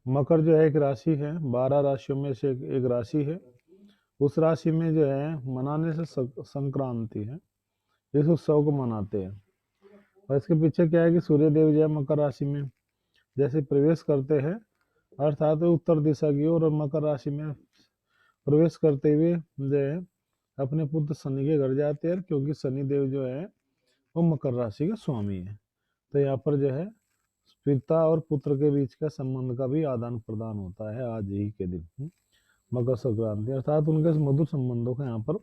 मकर जो है एक राशि है, 12 राशियों में से एक राशि है। उस राशि में जो है मनाने से संक्रांति है, इस उत्सव को मनाते हैं। और इसके पीछे क्या है कि सूर्य देव जो है मकर राशि में जैसे प्रवेश करते हैं, अर्थात वे उत्तर दिशा की ओर और मकर राशि में प्रवेश करते हुए जो है अपने पुत्र शनि के घर जाते हैं, क्योंकि शनि देव जो है वो मकर राशि के स्वामी है। तो यहाँ पर जो है पिता और पुत्र के बीच का संबंध का भी आदान प्रदान होता है आज ही के दिन, मकर संक्रांति, अर्थात उनके मधुर संबंधों को यहाँ पर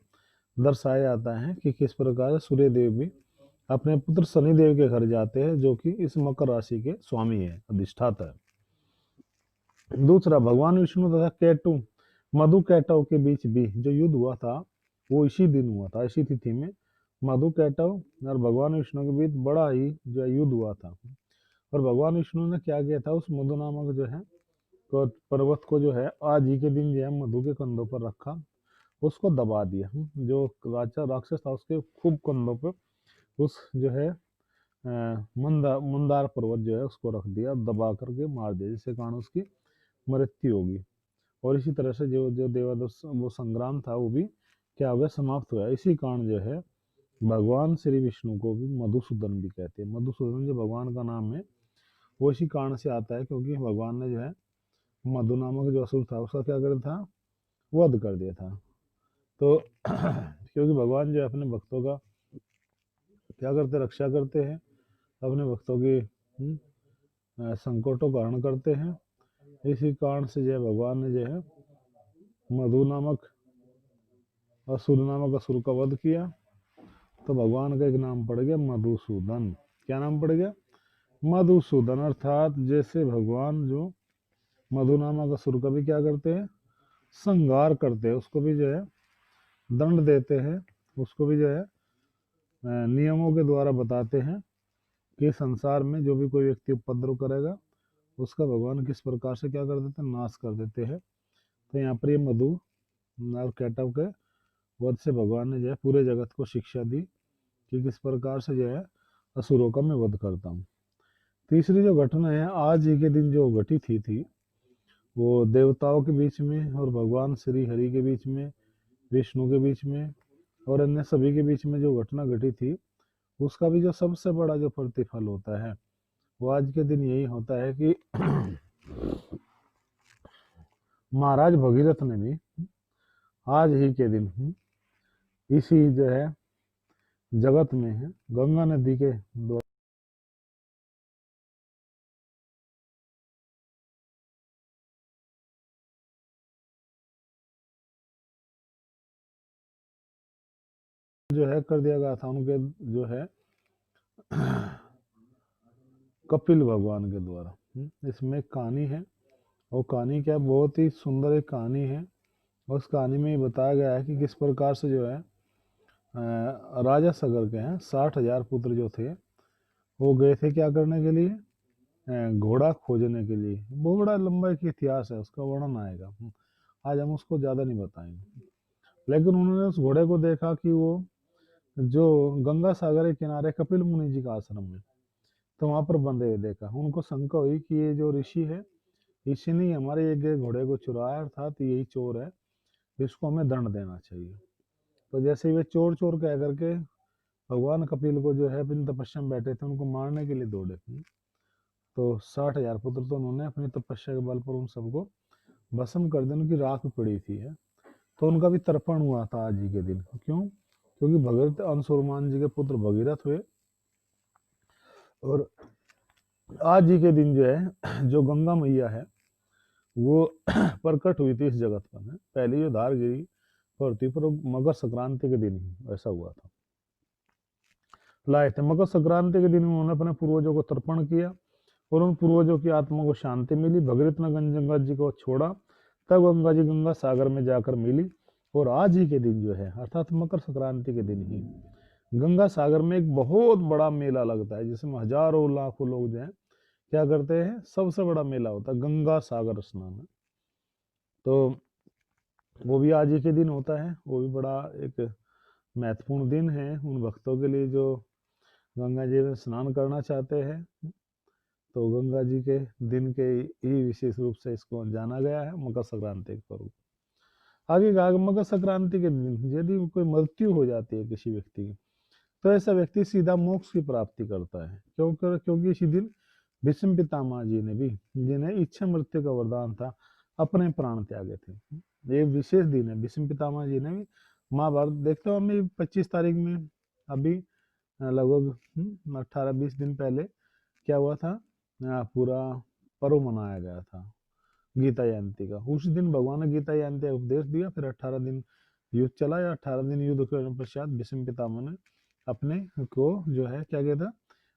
दर्शाया जाता है कि किस प्रकार सूर्य देव भी अपने पुत्र शनि देव के घर जाते हैं, जो कि इस मकर राशि के स्वामी है, अधिष्ठाता है। दूसरा, भगवान विष्णु तथा केतु मधु कैटव के बीच भी जो युद्ध हुआ था वो इसी दिन हुआ था, इसी तिथि में मधु कैटव और भगवान विष्णु के बीच बड़ा ही जो है युद्ध हुआ था। और भगवान विष्णु ने क्या किया था, उस मधु नामक जो है तो पर्वत को जो है आज ही के दिन जो है मधु के कंधों पर रखा, उसको दबा दिया। जो राजा राक्षस था उसके खूब कंधों पर उस जो है मंदार पर्वत जो है उसको रख दिया, दबा करके मार दिया, जिसके कारण उसकी मृत्यु होगी। और इसी तरह से जो जो देवादुष वो संग्राम था वो भी क्या हो गया, समाप्त हुआ। इसी कारण जो है भगवान श्री विष्णु को भी मधुसूदन भी कहते हैं। मधुसूदन जो भगवान का नाम है वो इसी कारण से आता है, क्योंकि भगवान ने जो है मधु नामक जो असुर था उसका क्या कर था, वध कर दिया था। तो क्योंकि भगवान जो है अपने भक्तों का क्या करते, रक्षा करते हैं, अपने भक्तों की संकटों का हरण करते हैं। इसी कारण से जो है भगवान ने जो है मधु नामक असुर का वध किया। तो भगवान का एक नाम पड़ गया मधुसूदन। क्या नाम पड़ गया, मधुसूदन। अर्थात जैसे भगवान जो मधु नामक असुर का भी क्या करते हैं, संहार करते हैं, उसको भी जो है दंड देते हैं, उसको भी जो है नियमों के द्वारा बताते हैं कि संसार में जो भी कोई व्यक्ति उपद्रव करेगा उसका भगवान किस प्रकार से क्या कर देते हैं, नाश कर देते हैं। तो यहाँ पर ये मधु और कैटव के वध से भगवान ने जो है पूरे जगत को शिक्षा दी कि किस प्रकार से जो है असुरों का मैं वध करता हूँ। तीसरी जो घटना है आज ही के दिन जो घटी थी वो देवताओं के बीच में और भगवान श्री हरि के बीच में, विष्णु के बीच में और अन्य सभी के बीच में जो घटना घटी थी, उसका भी जो सबसे बड़ा जो प्रतिफल होता है वो आज के दिन यही होता है कि महाराज भगीरथ ने भी आज ही के दिन इसी जो है जगत में है गंगा नदी के द्वारा जो है कर दिया गया था उनके जो है कपिल भगवान के द्वारा। इसमें एक कहानी है, और कहानी क्या, बहुत ही सुंदर एक कहानी है। उस कहानी में ये बताया गया है कि किस प्रकार से जो है राजा सगर के हैं 60,000 पुत्र जो थे वो गए थे क्या करने के लिए, घोड़ा खोजने के लिए। बहुत बड़ा लंबा एक इतिहास है, उसका वर्णन आएगा, आज हम उसको ज़्यादा नहीं बताएंगे। लेकिन उन्होंने उस घोड़े को देखा कि वो जो गंगा सागर के किनारे कपिल मुनि जी का आश्रम है, तो वहां पर बंधे हुए देखा। उनको शंका हुई कि ये जो ऋषि है, ऋषि ने हमारे एक घोड़े को चुराया, अर्थात यही चोर है, इसको हमें दंड देना चाहिए। तो जैसे ही वे चोर चोर कह करके भगवान कपिल को जो है अपनी तपस्या में बैठे थे उनको मारने के लिए दौड़े, तो 60,000 पुत्र तो उन्होंने अपनी तपस्या के बल पर उन सबको भस्म कर दिया, उनकी राख पड़ी थी है। तो उनका भी तर्पण हुआ था आज ही के दिन। क्यों, क्योंकि भगीरथ अंशुरमान जी के पुत्र भगीरथ हुए, और आज ही के दिन जो है जो गंगा मैया है वो प्रकट हुई थी इस जगत पर है। पहली जो धार गिरी पृथ्वी पर मकर संक्रांति के दिन ही ऐसा हुआ था, लाए थे। मकर संक्रांति के दिन उन्होंने अपने पूर्वजों को तर्पण किया और उन पूर्वजों की आत्मा को शांति मिली। भगीरथ ने गंगा जी को छोड़ा, तब गंगा जी गंगा सागर में जाकर मिली। और आज ही के दिन जो है अर्थात मकर संक्रांति के दिन ही गंगा सागर में एक बहुत बड़ा मेला लगता है, जिसमें हजारों लाखों लोग जो है क्या करते हैं, सबसे बड़ा मेला होता है गंगा सागर स्नान। तो वो भी आज ही के दिन होता है, वो भी बड़ा एक महत्वपूर्ण दिन है उन भक्तों के लिए जो गंगा जी में स्नान करना चाहते हैं। तो गंगा जी के दिन के ही विशेष रूप से इसको जाना गया है मकर संक्रांति के पर्व। आगे कहा कि मकर संक्रांति के दिन यदि कोई मृत्यु हो जाती है किसी व्यक्ति की, तो ऐसा व्यक्ति सीधा मोक्ष की प्राप्ति करता है। क्योंकि इसी दिन भीष्म पितामह जी ने भी, जिन्हें इच्छा मृत्यु का वरदान था, अपने प्राण त्यागे थे। ये विशेष दिन है। भीष्म पितामह जी ने भी महाभारत देखते हो, हमें 25 तारीख में अभी लगभग 18-20 दिन पहले क्या हुआ था, पूरा पर्व मनाया गया था गीता जयंती का। उस दिन भगवान ने गीता जयंती का उपदेश दिया, फिर 18 दिन युद्ध चला। या 18 दिन युद्ध करने पश्चात भीष्म पितामह ने अपने को जो है क्या किया था,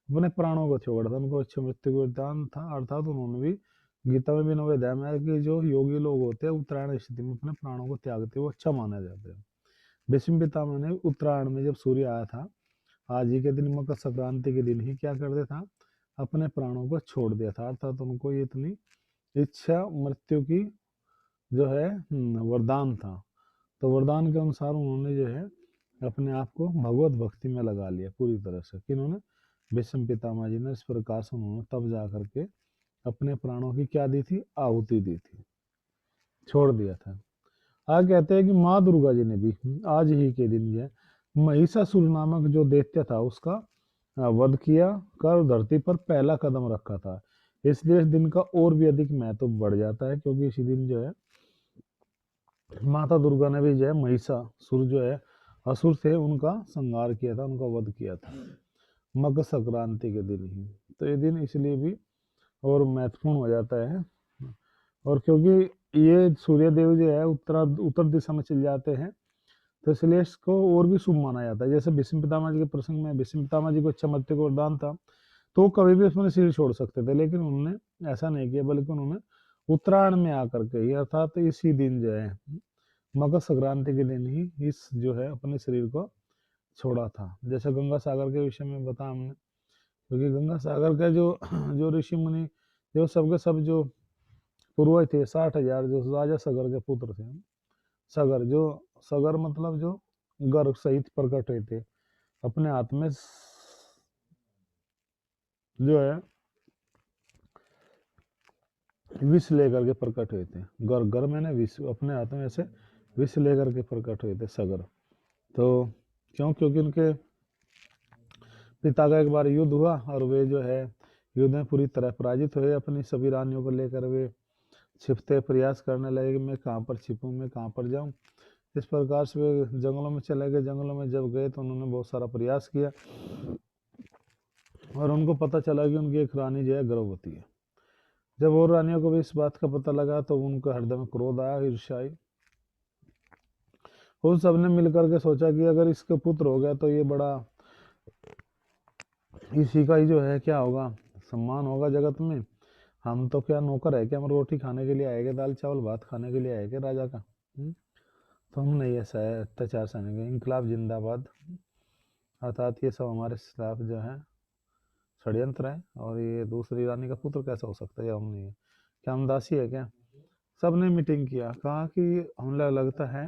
अपने प्राणों को छोड़ा था। उनको अच्छे मृत्यु को वरदान था, अर्थात उन्होंने भी गीता में भी 9वें अध्याय में है कि जो योगी लोग होते हैं उत्तरायण स्थिति में अपने प्राणों को त्यागते वो अच्छा माना जाता है। भीष्म पितामह ने उत्तरायण में जब सूर्य आया था, आज ही के दिन मकर संक्रांति के दिन ही क्या कर दिया था, अपने प्राणों को छोड़ दिया था। अर्थात उनको ये इतनी इच्छा मृत्यु की जो है वरदान था। तो वरदान के अनुसार उन्होंने जो है अपने आप को भगवत भक्ति में लगा लिया पूरी तरह से। किन्होंने, भीष्म पितामह जी ने। इस प्रकार से उन्होंने तब जा करके अपने प्राणों की क्या दी थी, आहुति दी थी, छोड़ दिया था। आगे कहते हैं कि माँ दुर्गा जी ने भी आज ही के दिन जो है महिषासुर नामक जो दैत्य था उसका वध किया कर धरती पर पहला कदम रखा था। इसलिए इस दिन का और भी अधिक महत्व बढ़ जाता है, क्योंकि इसी दिन जो है माता दुर्गा ने भी जो है महिषासुर जो है असुर थे उनका संहार किया था, उनका वध किया था मकर संक्रांति के दिन ही। तो ये दिन इसलिए भी और महत्वपूर्ण हो जाता है, और क्योंकि ये सूर्य देव जो है उत्तर दिशा में चल जाते हैं, तो इसलिए इसको और भी शुभ माना जाता है। जैसे भीष्म पितामह जी के प्रसंग में भीष्म पितामह जी को अच्छा मृत्यु का वरदान था, तो कभी भी उसमें शरीर छोड़ सकते थे, लेकिन उन्होंने ऐसा नहीं किया, बल्कि उन्होंने उत्तरायण में आकर के ही, अर्थात इसी दिन जो है मकर संक्रांति के दिन ही इस जो है अपने शरीर को छोड़ा था। जैसे गंगा सागर के विषय में बताया हमने, क्योंकि गंगा सागर के जो ऋषि मुनि जो सबके सब जो पूर्वज थे 60,000 जो राजा सगर के पुत्र थे। सगर मतलब जो गर्भ सहित प्रकट हुए थे, अपने हाथ में जो है विष लेकर के प्रकट हुए थे। गर मैंने विष, अपने हाथ में ऐसे विष लेकर के प्रकट हुए थे सगर। तो क्योंकि उनके पिता का एक बार युद्ध हुआ और वे जो है युद्ध में पूरी तरह पराजित हुए। अपनी सभी रानियों को लेकर वे छिपते प्रयास करने लगे कि मैं कहाँ पर छिपूं, मैं कहाँ पर जाऊं। इस प्रकार से वे जंगलों में चले गए। जंगलों में जब गए तो उन्होंने बहुत सारा प्रयास किया और उनको पता चला कि उनकी एक रानी जो है गर्भवती है। जब और रानियों को भी इस बात का पता लगा तो उनके हृदय में क्रोध आया, ईर्ष्या आई। उन सबने मिलकर के सोचा कि अगर इसके पुत्र हो गया तो ये बड़ा, इसी का ही जो है क्या होगा, सम्मान होगा जगत में। हम तो क्या नौकर है क्या, हम रोटी खाने के लिए आएंगे, दाल चावल भात खाने के लिए आएंगे राजा का। तो हम नहीं, ऐसा है अत्याचार सहने, इनकलाब जिंदाबाद। अर्थात ये सब हमारे खिलाफ जो है षड्यंत्र है, और ये दूसरी रानी का पुत्र कैसा हो सकता है, हम नहीं है क्या, हम दासी है क्या। सबने मीटिंग किया, कहा कि हमें लगता है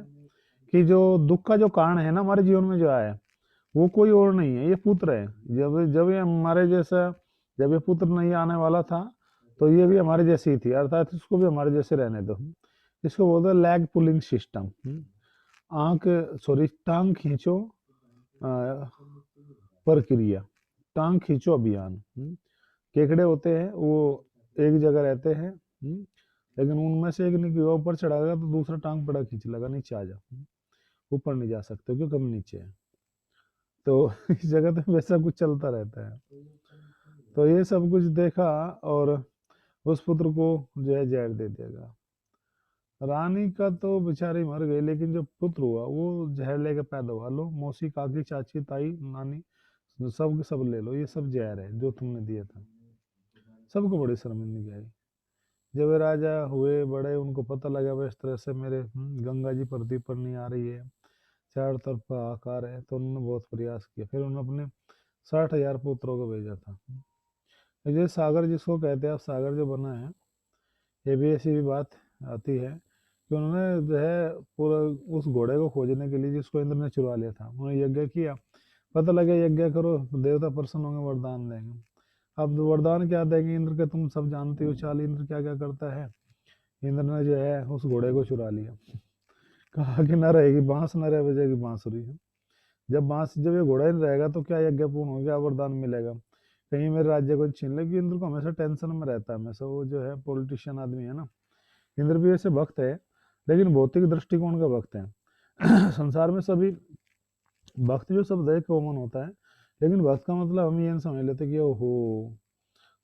कि जो दुख का जो कारण है ना हमारे जीवन में जो आया है वो कोई और नहीं है, ये पुत्र है। जब जब ये हमारे जैसा, जब ये पुत्र नहीं आने वाला था तो ये भी हमारे जैसी ही थी, अर्थात इसको भी हमारे जैसे रहने दो। इसको बोलते हैं लैग पुलिंग सिस्टम। टांग खींचो प्रक्रिया, टांग खींचो अभियान। केकड़े होते हैं वो एक जगह रहते हैं, लेकिन उनमें से एक ने ऊपर चढ़ाएगा तो दूसरा टांग पड़ा खींच लगा, नीचे आ जा। ऊपर नहीं जा सकते क्योंकि हम नीचे है। तो इस जगह तो वैसा कुछ चलता रहता है। तो ये सब कुछ देखा और उस पुत्र को जो है जहर दे देगा। रानी का तो बेचारी मर गई, लेकिन जो पुत्र हुआ वो जहर लेके पैदा हुआ। लो मौसी, काकी, चाची, ताई, नानी, सब के सब ले लो, ये सब जहर है जो तुमने दिया था। सबको बड़ी शर्मिंदगी आई। जब वे राजा हुए बड़े, उनको पता लगा वह इस तरह से मेरे गंगा जी पृथ्वी पर नहीं आ रही है, चारों तरफ हाहाकार है, तो उन्होंने बहुत प्रयास किया। फिर उन्होंने अपने 60,000 पुत्रों को भेजा था। ये सागर जिसको कहते हैं, अब सागर जो बना है, ये भी ऐसी भी बात आती है कि उन्होंने जो है पूरा उस घोड़े को खोजने के लिए जिसको इंद्र ने चुरा लिया था, उन्होंने यज्ञ किया। पता लगा यज्ञ करो देवता प्रसन्न होंगे, वरदान देंगे। अब वरदान क्या देंगे इंद्र के, तुम सब जानते हो चाल इंद्र क्या क्या करता है। इंद्र ने जो है उस घोड़े को चुरा लिया। कहा कि न रहेगी बांस न रह बजेगी बांसुरी। जब ये घोड़ा ही नहीं रहेगा तो क्या यज्ञ पूर्ण हो गया, वरदान मिलेगा, कहीं मेरे राज्य को छीन लेगी। इंद्र को हमेशा टेंशन में रहता है, हमेशा वो जो है पॉलिटिशियन आदमी है ना। इंद्र भी ऐसे भक्त है, लेकिन भौतिक दृष्टिकोण का भक्त है। संसार में सभी भक्त जो शब्द है कॉमन होता है, लेकिन भक्त का मतलब हम ये नहीं समझ लेते कि ओहो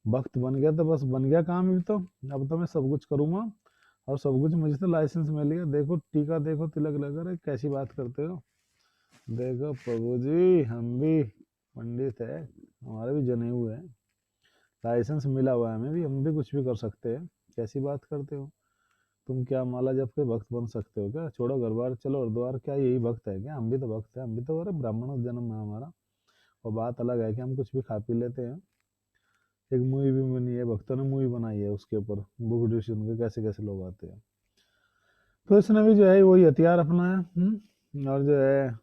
भक्त बन गया तो बस बन गया काम, ही तो अब तो मैं सब कुछ करूंगा और सब कुछ मुझे तो लाइसेंस मिल गया, देखो टीका देखो तिलक लगा रहे, कैसी बात करते हो। देखो प्रभु जी हम भी पंडित है, हमारे भी जनेऊ है, लाइसेंस मिला हुआ है हमें भी, हम भी कुछ भी कर सकते हैं। कैसी बात करते हो तुम, क्या माला जप के भक्त बन सकते हो क्या, छोड़ो घर बार चलो हरिद्वार, क्या यही भक्त है क्या, हम भी तो भक्त है, हम भी तो अरे ब्राह्मण जन्म है हमारा। और बात अलग है कि हम कुछ भी खा पी लेते हैं। एक मूवी भी बनी है, भक्तों ने मूवी बनाई है उसके ऊपर, बुक डिशन के कैसे कैसे लोग आते हैं। तो इसने भी जो है वही हथियार अपनाया। और जो है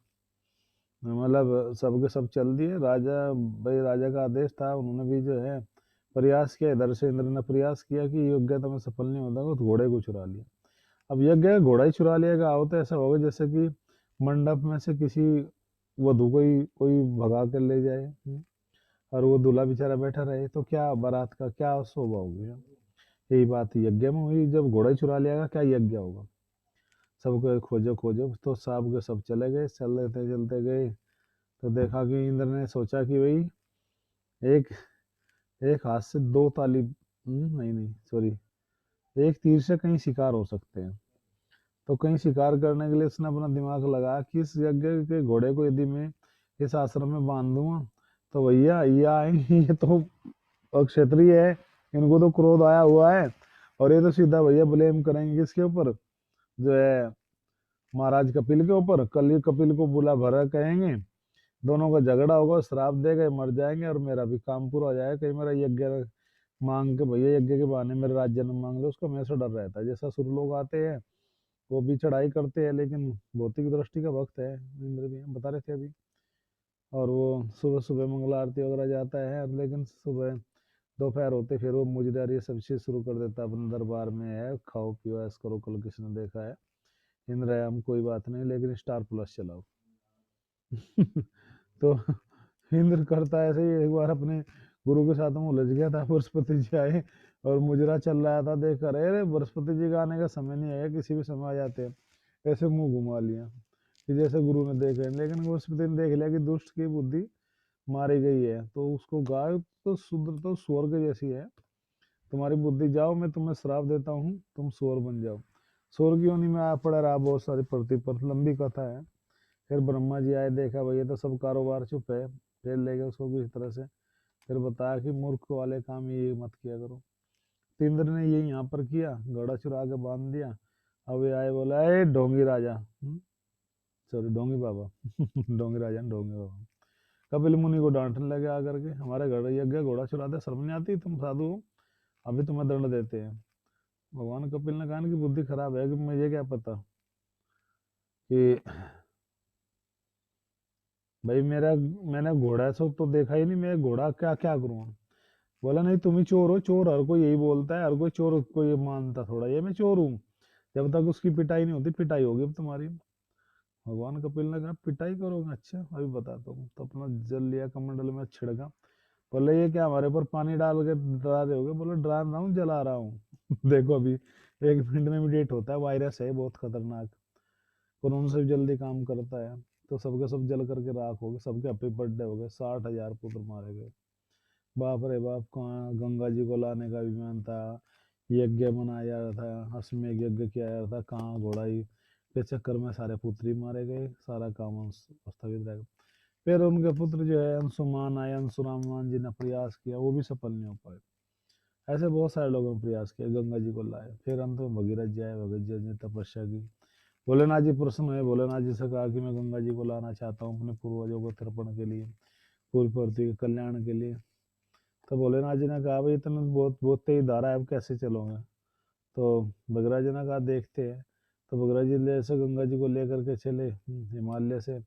मतलब सबके सब चल दिए राजा, भाई राजा का आदेश था, उन्होंने भी जो है प्रयास किया, इधर से इंद्र ने प्रयास किया कि योग्यता में सफल नहीं होता तो घोड़े को चुरा लिया। अब यज्ञ का घोड़ा ही चुरा लिया आओ तो ऐसा होगा जैसे कि मंडप में से किसी वधु को ही कोई भगा कर ले जाए, और वो दूल्हा बेचारा बैठा रहे, तो क्या बारात का क्या शोभा होगी। यही बात यज्ञ में हुई, जब घोड़ा ही चुरा लिया क्या यज्ञ होगा। सबको खोजो खोजो तो सब के सब चले गए, चलते गए तो देखा कि इंद्र ने सोचा कि भाई एक एक हाथ से दो ताली, नहीं नहीं सॉरी, एक तीर से कहीं शिकार हो सकते हैं। तो कहीं शिकार करने के लिए इसने अपना दिमाग लगाया कि इस यज्ञ के घोड़े को यदि मैं इस आश्रम में बांध दूंगा तो भैया ये आएंगे, ये तो क्षत्रिय है, इनको तो क्रोध आया हुआ है, और ये तो सीधा भैया ब्लेम करेंगे किसके ऊपर, जो है महाराज कपिल के ऊपर। कल ही कपिल को बुला भरा कहेंगे, दोनों का झगड़ा होगा, श्राप देगा, मर जाएंगे और मेरा भी काम पूरा हो जाएगा, कहीं मेरा यज्ञ मांग के भैया यज्ञ के बहाने मेरे राज्य न मांग लो, उसका हमेशा डर रहता है। जैसा सुर लोग आते हैं वो भी चढ़ाई करते हैं, लेकिन भौतिक दृष्टि का भक्त है इंद्र भी, हम बता रहे थे अभी। और वो सुबह सुबह मंगला आरती वगैरह जाता है, लेकिन सुबह दोपहर होते फिर वो मुजदारी सब चीज शुरू कर देता है अपने दरबार में, है खाओ पियो ऐस करो, कल किसने देखा है, इंद्र है हम कोई बात नहीं लेकिन स्टार प्लस चलाओ। तो इंद्र करता है ऐसे ही। एक बार अपने गुरु के साथ में उलझ गया था, बृहस्पति जी आए और मुजरा चल रहा था, देख कर अरे बृहस्पति जी का आने का समय नहीं आया, किसी भी समय आ जाते हैं, ऐसे मुंह घुमा लिया कि जैसे गुरु ने देख रहे, लेकिन बृहस्पति ने देख लिया कि दुष्ट की बुद्धि मारी गई है, तो उसको गाय तो शुद्र तो स्वर्ग जैसी है, तुम्हारी बुद्धि जाओ, मैं तुम्हें श्राप देता हूँ, तुम स्वर बन जाओ। स्वर की योनि में आ पड़ा रहा बहुत सारी पृथ्वी पर, लंबी कथा है। फिर ब्रह्मा जी आए, देखा भाई ये तो सब कारोबार चुप है, फिर ले गए उसको किसी तरह से, फिर बताया कि मूर्ख वाले काम ये मत किया करो। तो इंद्र ने ये यहाँ पर किया, घोड़ा चुरा के बांध दिया। अब ये आए बोला ए ढोंगी राजा, सॉरी ढोंगी बाबा, ढोंगी राजा ने ढोंगी बाबा, कपिल मुनि को डांटने लगे आकर के, हमारे घर यज्ञ घोड़ा चुराते शर्म नहीं आती, तुम साधु हो, अभी तुम्हें दंड देते हैं। भगवान कपिल ने कहा कि बुद्धि खराब है कि मुझे क्या पता कि भाई मेरा, मैंने घोड़ा सो तो देखा ही नहीं, मैं घोड़ा क्या क्या करूँगा। बोला नहीं तुम ही चोर हो, चोर हर कोई यही बोलता है, हर कोई चोर को ये मानता थोड़ा ये मैं चोर हूँ, जब तक उसकी पिटाई नहीं होती पिटाई होगी अब तुम्हारी। भगवान कपिल ने कहा पिटाई करोगे, अच्छा अभी बताता हूँ। तो अपना जल लिया कमंडल में छिड़का, बोले ये क्या हमारे ऊपर पानी डाल के डरा रहे होगे, बोले डरा रहा हूँ जला रहा हूँ। देखो अभी 1 मिनट में इमिडिएट होता है, वायरस है बहुत खतरनाक, और उनसे जल्दी काम करता है। तो सबके सब जल करके राख हो गए, सबके हैप्पी बर्थडे हो गए, 60,000 पुत्र मारे गए। बाप रे बाप, कहाँ गंगा जी को लाने का अभिमान था, यज्ञ मनाया जा रहा था, अश्वमेध यज्ञ किया जा रहा था, कहाँ घोड़ाई के चक्कर में सारे पुत्र ही मारे गए, सारा काम स्थगित रह गया। फिर उनके पुत्र जो है अंशुमान आए, अंशुमान जी ने प्रयास किया, वो भी सफल नहीं हो पाए। ऐसे बहुत सारे लोगों ने प्रयास किया, गंगा जी को लाए, फिर अंत में भगीरथ जी आए, भगत जी ने तपस्या की, भोलेनाथ जी प्रसन्न हुए, भोलेनाथ जी से कहा कि मैं गंगा जी को लाना चाहता हूँ अपने पूर्वजों को तर्पण के लिए, पूर्व पृथ्वी के कल्याण के लिए। तो भोलेनाथ जी ने कहा भाई इतना बहुत बहुत तेज धारा है, अब कैसे चलोगे। तो भगराज जी ने कहा देखते हैं। तो भगराज जी ले से गंगा जी को लेकर के चले हिमालय से,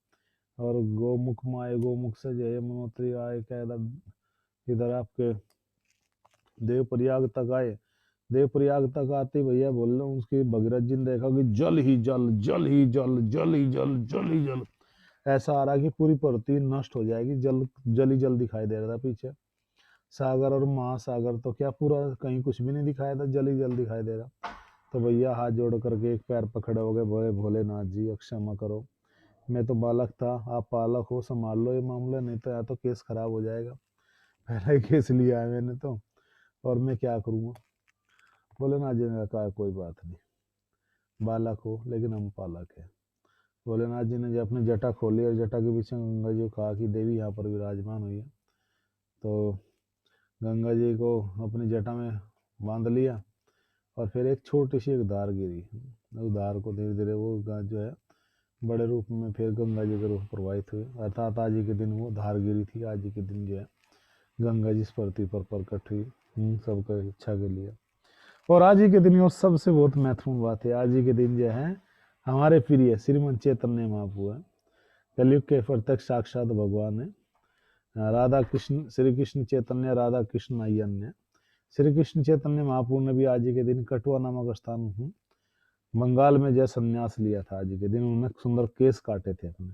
और गौमुख में आए, गौमुख से जो है यमुनोत्री आए, क्या इधर इधर आपके देवप्रयाग तक आए। देवप्रयाग तक आते भैया बोल रहा हूँ उसकी भगीरथ जी ने देखा कि जल ही जल, जल ही जल, जल ही जल, जल ही जल, ऐसा आ रहा कि पूरी पृथ्वी नष्ट हो जाएगी, जल जल ही जल दिखाई दे रहा था पीछे। सागर और महासागर तो क्या, पूरा कहीं कुछ भी नहीं दिखाया था, जल ही जल दिखाई दे रहा। तो भैया हाथ जोड़ करके एक पैर पकड़े हो गए, बोले भोलेनाथ जी क्षमा करो, मैं तो बालक था, आप पालक हो, संभाल लो ये मामला, नहीं तो या तो केस खराब हो जाएगा। पहला ही केस लिया है मैंने तो, और मैं क्या करूँगा। भोलेनाथ जी ने कहा कोई बात नहीं, बालक हो लेकिन हम पालक है। भोलेनाथ जी ने जब अपनी जटा खोली और जटा के पीछे गंगा जी को कहा कि देवी यहाँ पर विराजमान हुई है, तो गंगा जी को अपनी जटा में बांध लिया और फिर एक छोटी सी एक धार गिरी। उस धार को धीरे धीरे वो जो है बड़े रूप में फिर गंगा जी के रूप प्रवाहित हुए, अर्थात आज ही के दिन वो धार गिरी थी, आज ही के दिन जो है गंगा जी इस पृथ्वी पर प्रकट हुई सबके इच्छा के लिए। और आज ही के दिन और सबसे बहुत महत्वपूर्ण बात है, आज ही के दिन जो है हमारे प्रिय श्रीमंत चैतन्य महाप्रभु है, कलयुग के प्रत्यक्ष साक्षात भगवान है, राधा कृष्ण, श्री कृष्ण चैतन्य राधा कृष्ण अय्यन्य। श्री कृष्ण चैतन्य महाप्रभु ने भी आज ही के दिन कटुआ नामक स्थान बंगाल में जो संन्यास लिया था। आज ही के दिन उन्होंने सुंदर केस काटे थे अपने,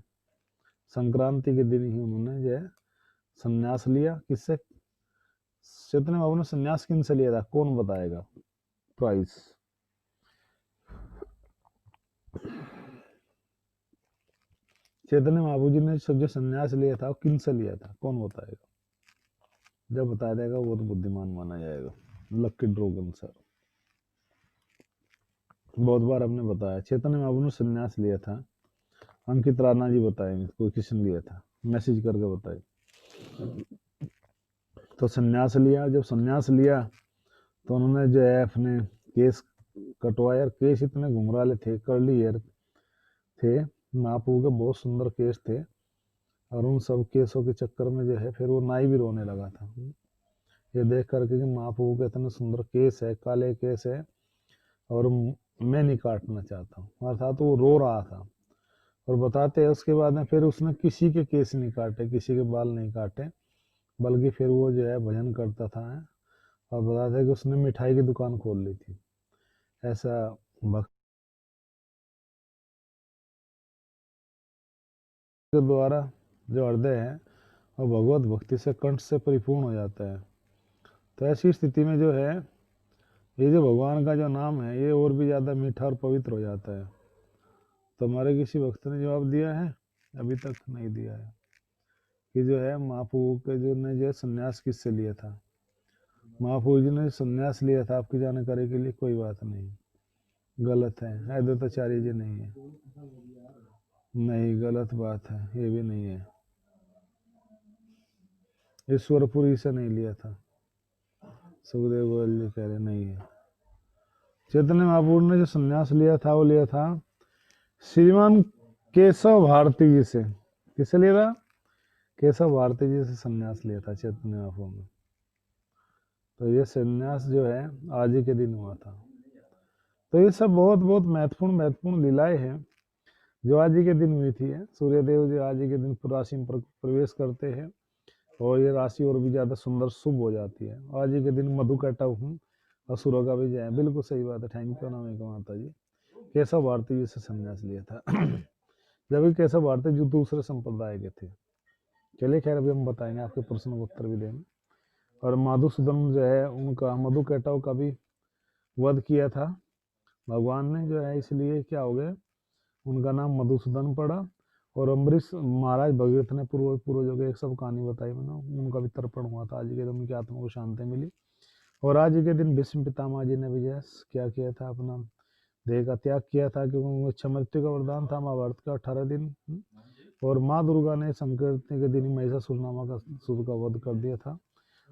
संक्रांति के दिन ही उन्होंने जो है संन्यास लिया। किससे? चैतन्य महाप्रभु ने संन्यास किन से लिया था, कौन बताएगा? प्राइस चैतन्य महाप्रभु जी ने जो संन्यास लिया था वो किन से लिया था, कौन बताएगा? जब बता देगा वो तो बुद्धिमान माना जाएगा। लक्की ड्रोगन सर, बहुत बार हमने बताया चैतन्य महाप्रभु ने संन्यास लिया था। अंकित राणा जी बताएंगे कोई किसने लिया था, मैसेज करके बताए। तो संन्यास लिया, जब संन्यास लिया तो उन्होंने जो है अपने केस कटवाए, केस इतने घुंघराले थे, कर्ली हेयर थे, महाप्रभु के बहुत सुंदर केस थे, और उन सब केसों के चक्कर में जो है फिर वो नाई भी रोने लगा था ये देख करके कि महाप्रभु के इतने सुंदर केस है, काले केस है, और मैं नहीं काटना चाहता हूँ, अर्थात वो रो रहा था। और बताते हैं उसके बाद में फिर उसने किसी के केस नहीं काटे, किसी के बाल नहीं काटे, बल्कि फिर वो जो है भजन करता था। और बताते हैं कि उसने मिठाई की दुकान खोल ली थी। ऐसा भक्त के द्वारा जो हृदय है और भगवत भक्ति से कंठ से परिपूर्ण हो जाता है। तो ऐसी स्थिति में जो है ये जो भगवान का जो नाम है ये और भी ज़्यादा मीठा और पवित्र हो जाता है। तो हमारे किसी भक्त ने जवाब दिया है, अभी तक नहीं दिया है, कि जो है महाप्रभु के जो ने जो संन्यास किससे लिया था। महाप्रभु जी ने संन्यास लिया था, आपकी जानकारी के लिए, कोई बात नहीं, गलत है, अद्वैताचार्य जी नहीं है, नहीं गलत बात है, ये भी नहीं है, ईश्वरपुरी से नहीं लिया था, सुखदेव गोयल जी कह रहे नहीं है। चैतन्य महाप्रभु ने जो संन्यास लिया था वो लिया था श्रीमान केशव भारती जी से। किससे लिया था? केशव भारती जी से संन्यास लिया था चैतन्य महाप्रभु ने। तो ये संन्यास जो है आज ही के दिन हुआ था। तो ये सब बहुत बहुत महत्वपूर्ण लीलाएं हैं जो आज ही के दिन हुई थी। सूर्यदेव जी आज ही के दिन राशि में प्रवेश करते हैं और ये राशि और भी ज्यादा सुंदर शुभ हो जाती है। आज ही के दिन मधु कटा असुरों का विजय है। बिल्कुल सही बात है, थैंक यू अनामिका माता जी। केशव भारती जी से संन्यास लिया था जबकि केशव भारती जो दूसरे संप्रदाय के थे। चलिए खैर अभी हम बताएंगे, आपके प्रश्न का उत्तर भी देंगे। और मधुसूदन जो है उनका, मधु कैटव का भी वध किया था भगवान ने जो है, इसलिए क्या हो गया उनका नाम मधुसूदन पड़ा। और अम्बरीश महाराज भगीरथ ने पूर्वजों के एक सब कहानी बताई मैंने, उनका भी तर्पण हुआ था। आज के दिन उनकी आत्मा को शांति मिली। और आज के दिन भीष्म पितामह जी ने भी क्या किया था, अपना देह का त्याग किया था, क्योंकि उनको इच्छा मृत्यु का वरदान था महाभारत का 18 दिन। और माँ दुर्गा ने संक्रांति के दिन महिषासुर नामक असुर का वध कर दिया था।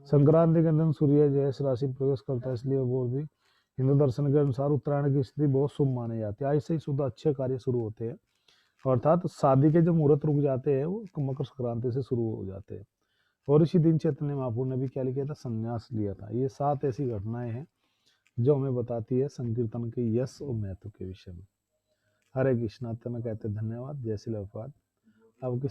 संक्रांति के दिन सूर्य जो है इस राशि में प्रवेश करता है, इसलिए वो भी हिंदू दर्शन के अनुसार उत्तरायण की स्थिति बहुत शुभ मानी जाती है। ऐसे ही शुद्ध अच्छे कार्य शुरू होते हैं, अर्थात शादी के जो मुहूर्त रुक जाते हैं वो मकर संक्रांति से शुरू हो जाते हैं। और इसी दिन चैतन्य महाप्रभु ने भी क्या लिया था, संन्यास लिया था। ये 7 ऐसी घटनाएं हैं जो हमें बताती है संकीर्तन के यश और महत्व के विषय में। हरे कृष्णा, कहते धन्यवाद, जय श्री प्रभुपाद। अब किसी